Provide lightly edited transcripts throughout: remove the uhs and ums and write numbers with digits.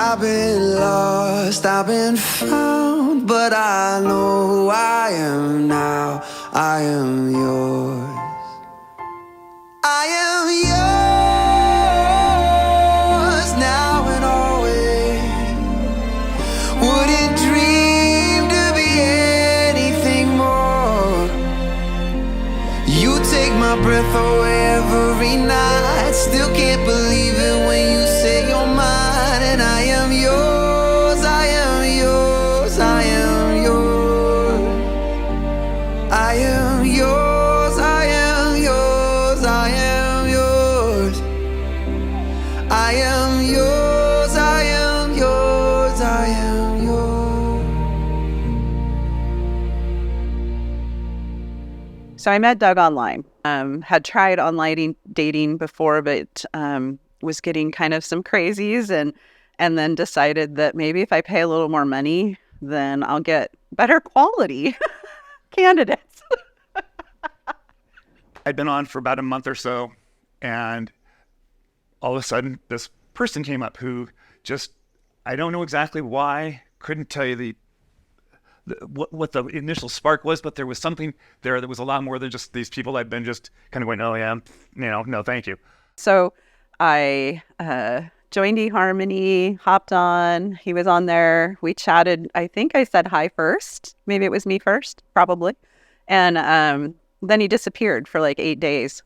I've been lost, I've been found, but I know who I am now. I am yours. I am yours now and always. Wouldn't dream to be anything more. You take my breath away every night. Still can't believe it when you say you're mine. And I am yours, I am yours, I am yours. I am yours, I am yours, I am yours. I am yours, I am yours, I am yours. So I met Doug online. Had tried online dating before, but was getting kind of some crazies, and then decided that maybe if I pay a little more money, then I'll get better quality candidates. I'd been on for about a month or so, and all of a sudden this person came up who just, I don't know exactly why, couldn't tell you what the initial spark was, but there was something there that was a lot more than just these people I'd been just kind of going, oh yeah, no, thank you. So I joined eHarmony, hopped on. He was on there. We chatted. I think I said hi first. Maybe it was me first, probably. And then he disappeared for like 8 days.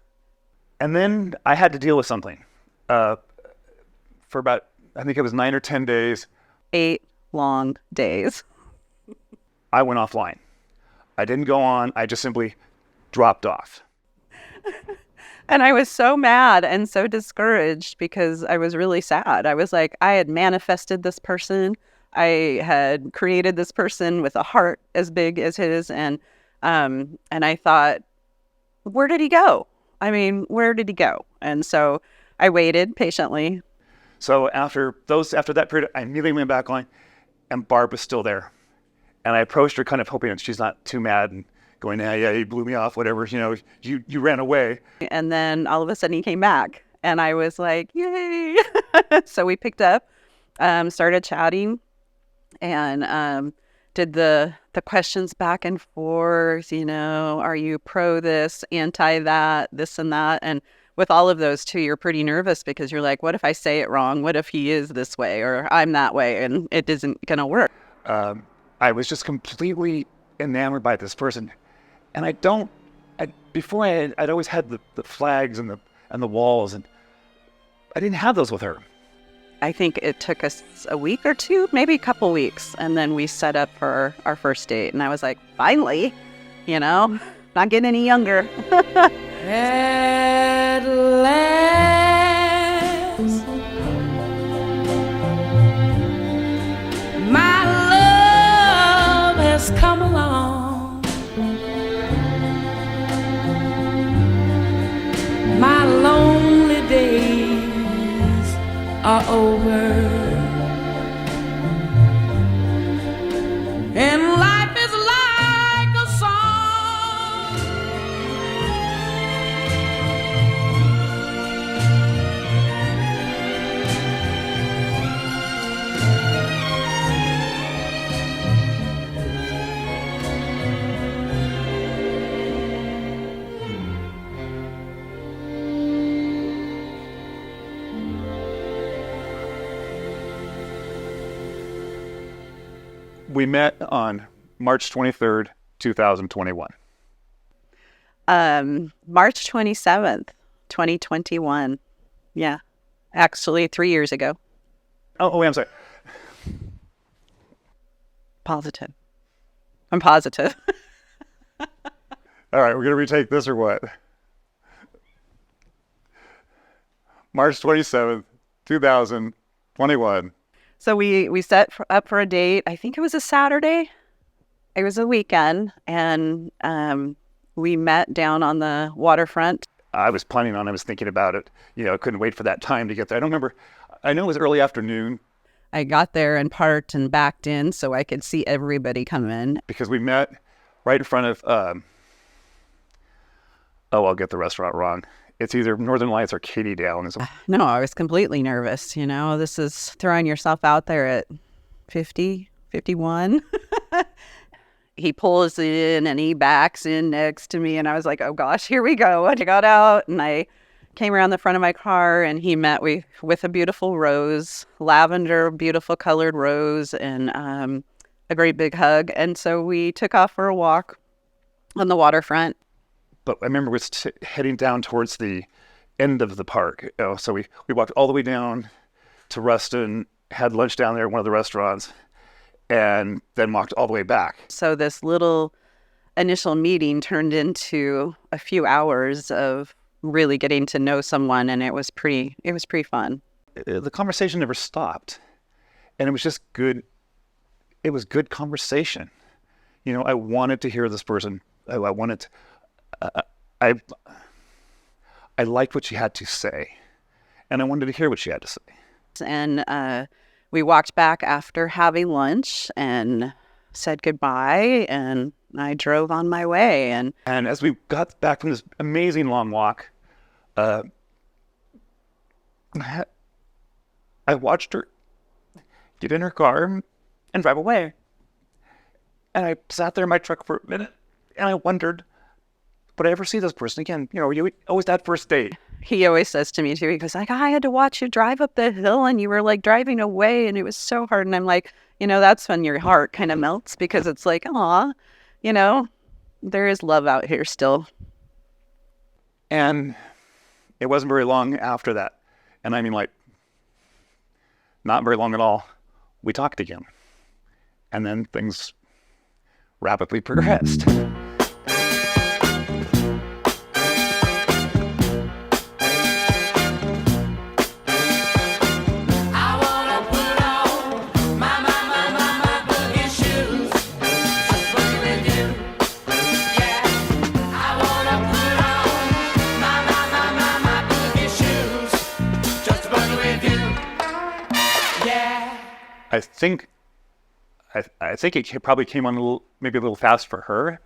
And then I had to deal with something for about, I think it was 9 or 10 days. 8 long days. I went offline. I didn't go on. I just simply dropped off. And I was so mad and so discouraged because I was really sad. I was like, I had manifested this person. I had created this person with a heart as big as his. And I thought, where did he go? I mean, where did he go? And so I waited patiently. So after that period, I immediately went back on, and Barb was still there. And I approached her kind of hoping that she's not too mad and going, yeah, you blew me off, whatever, you ran away. And then all of a sudden he came back and I was like, yay. So we picked up, started chatting and did the questions back and forth, are you pro this, anti that, this and that. And with all of those too, you're pretty nervous because you're like, what if I say it wrong? What if he is this way or I'm that way and it isn't going to work? I was just completely enamored by this person. And I'd always had the flags and the walls, and I didn't have those with her. I think it took us a week or two, maybe a couple weeks, and then we set up for our first date. And I was like, finally, not getting any younger. At last, my love has come along. My lonely days are over, and life is like a song. We met on March 23rd, 2021. March 27th, 2021. Yeah. Actually, 3 years ago. Oh, wait, I'm sorry. Positive. I'm positive. All right, we're going to retake this or what? March 27th, 2021. So we set up for a date. I think it was a Saturday. It was a weekend, and we met down on the waterfront. I was thinking about it. I couldn't wait for that time to get there. I don't remember. I know it was early afternoon. I got there and parked and backed in so I could see everybody come in. Because we met right in front of, I'll get the restaurant wrong. it's either Northern Lights or Katie Downs. No, I was completely nervous. This is throwing yourself out there at 50, 51. He pulls in and he backs in next to me. And I was like, oh gosh, here we go. I got out and I came around the front of my car and he met with a beautiful rose, lavender, beautiful colored rose, and a great big hug. And so we took off for a walk on the waterfront. But I remember we was heading down towards the end of the park. So we walked all the way down to Ruston, had lunch down there at one of the restaurants, and then walked all the way back. So this little initial meeting turned into a few hours of really getting to know someone, and it was pretty fun. The conversation never stopped, and it was just good. It was good conversation. I wanted to hear this person. I wanted to, I liked what she had to say, and I wanted to hear what she had to say. And we walked back after having lunch and said goodbye, and I drove on my way. And as we got back from this amazing long walk, I watched her get in her car and drive away. And I sat there in my truck for a minute, and I wondered, would I ever see this person again? You always that first date. He always says to me too, he goes like, I had to watch you drive up the hill and you were like driving away and it was so hard. And I'm like, that's when your heart kind of melts, because it's like, aw, there is love out here still. And it wasn't very long after that. And I mean, like, not very long at all. We talked again. And then things rapidly progressed. I think it probably came on maybe a little fast for her.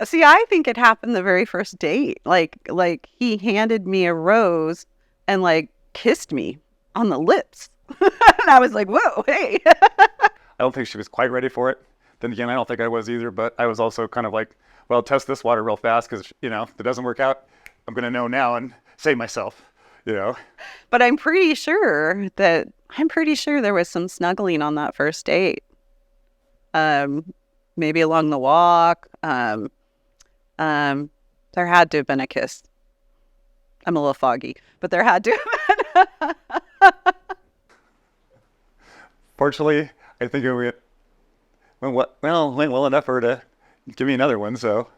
See, I think it happened the very first date. Like he handed me a rose and like kissed me on the lips. And I was like, whoa, hey. I don't think she was quite ready for it. Then again, I don't think I was either, but I was also kind of like, well, test this water real fast, because, if it doesn't work out, I'm going to know now and save myself. But I'm pretty sure there was some snuggling on that first date. Maybe along the walk. There had to have been a kiss. I'm a little foggy, but there had to have been. Fortunately, I think it went well enough for her to give me another one. So,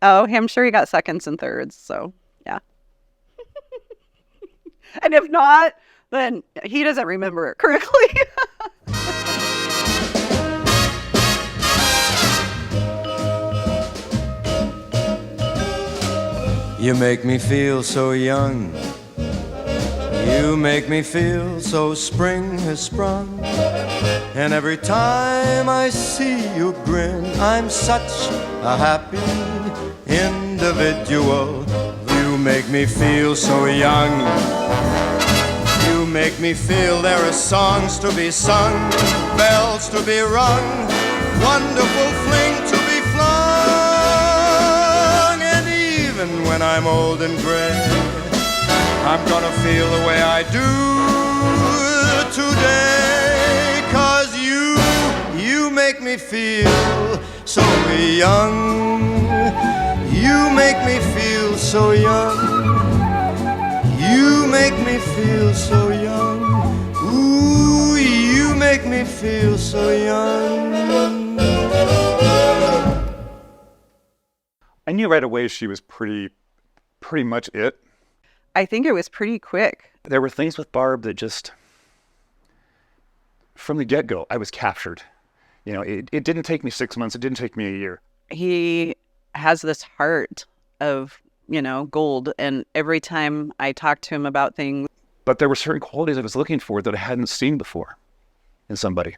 Oh, I'm sure he got seconds and thirds, so yeah. And if not, then he doesn't remember it correctly. You make me feel so young. You make me feel so spring has sprung. And every time I see you grin, I'm such a happy individual. You make me feel so young. You make me feel there are songs to be sung, bells to be rung, wonderful fling to be flung. And even when I'm old and gray, I'm gonna feel the way I do today. 'Cause you make me feel so young. You make me feel so young. You make me feel so young. Ooh, you make me feel so young. I knew right away she was pretty much it. I think it was pretty quick. There were things with Barb that just, from the get-go, I was captured. It didn't take me 6 months. It didn't take me a year. He has this heart of, gold. And every time I talk to him about things. But there were certain qualities I was looking for that I hadn't seen before in somebody.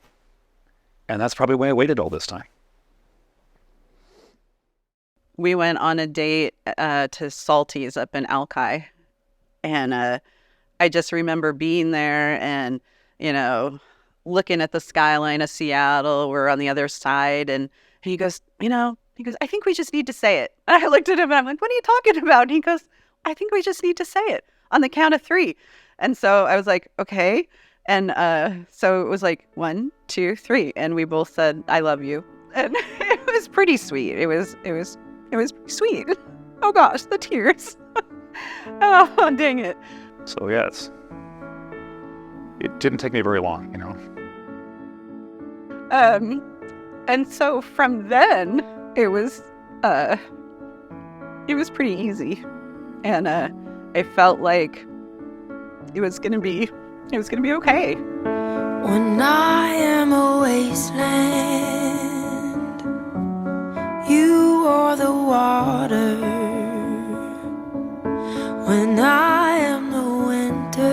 And that's probably why I waited all this time. we went on a date to Salty's up in Alki. And I just remember being there and, you know, looking at the skyline of Seattle. We're on the other side. And he goes, I think we just need to say it. And I looked at him and I'm like, what are you talking about? And he goes, I think we just need to say it on the count of 3. And so I was like, okay. And so it was like 1, 2, 3. And we both said, I love you. And it was pretty sweet. It was pretty sweet. Oh gosh, the tears. Oh, dang it. So yeah, it didn't take me very long, you know. And so from then it was pretty easy. And I felt like it was gonna be okay. When I am a wasteland, you are the water. When I am the winter,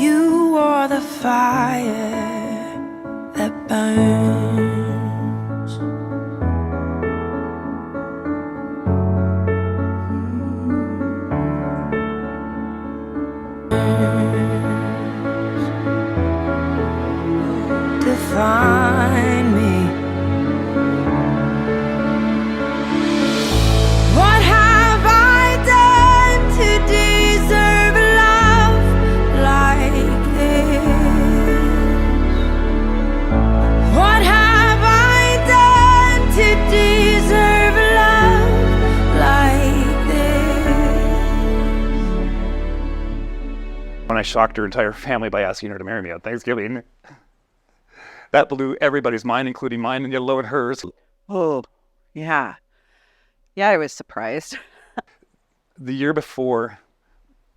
you are the fire that burns. Define me. What have I done to deserve love like this? What have I done to deserve love like this? When I shocked her entire family by asking her to marry me on Thanksgiving, that blew everybody's mind, including mine, and yet low and hers. Oh, yeah. Yeah, I was surprised. The year before,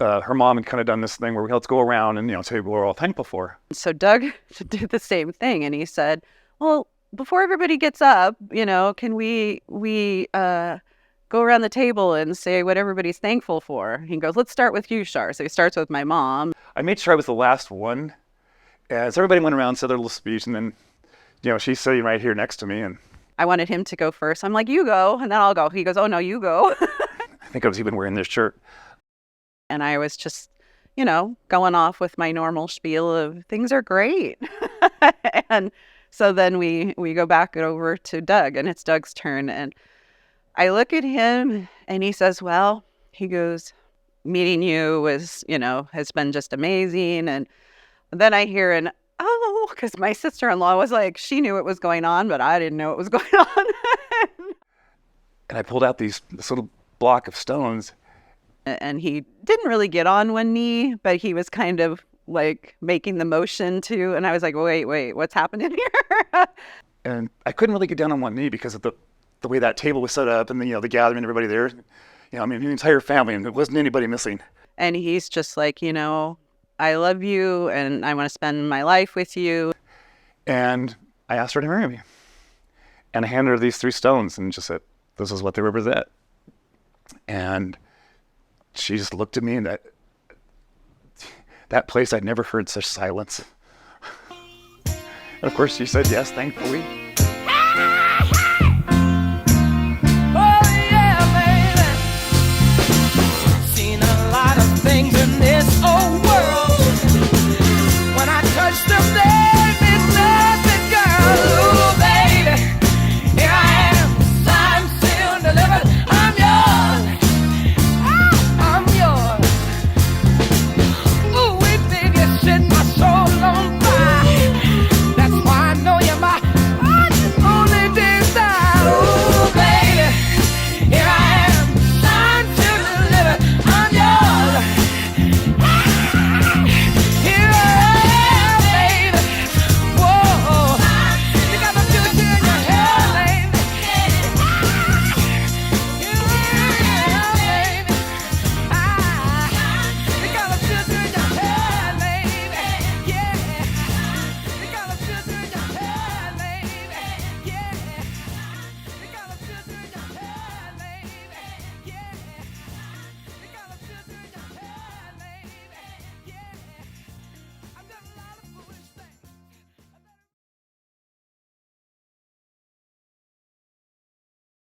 her mom had kind of done this thing where let's go around and, say what we're all thankful for. So Doug did the same thing, and he said, well, before everybody gets up, can we go around the table and say what everybody's thankful for? He goes, let's start with you, Shar. So he starts with my mom. I made sure I was the last one. As everybody went around, said their little speech, and then, she's sitting right here next to me, and I wanted him to go first. I'm like, you go, and then I'll go. He goes, oh, no, you go. I think I was even wearing this shirt. And I was just, going off with my normal spiel of things are great. And so then we go back over to Doug, and it's Doug's turn. And I look at him, and he says, well, he goes, meeting you was, has been just amazing. And then I hear because my sister-in-law was like, she knew what was going on, but I didn't know what was going on. And I pulled out this little block of stones. And he didn't really get on one knee, but he was kind of like making the motion to, and I was like, wait, what's happening here? And I couldn't really get down on one knee because of the way that table was set up and the gathering, everybody there. The entire family, and there wasn't anybody missing. And he's just like, I love you and I want to spend my life with you. And I asked her to marry me. And I handed her these 3 stones and just said, this is what they represent. And she just looked at me, and that place, I'd never heard such silence. And of course she said yes, thankfully.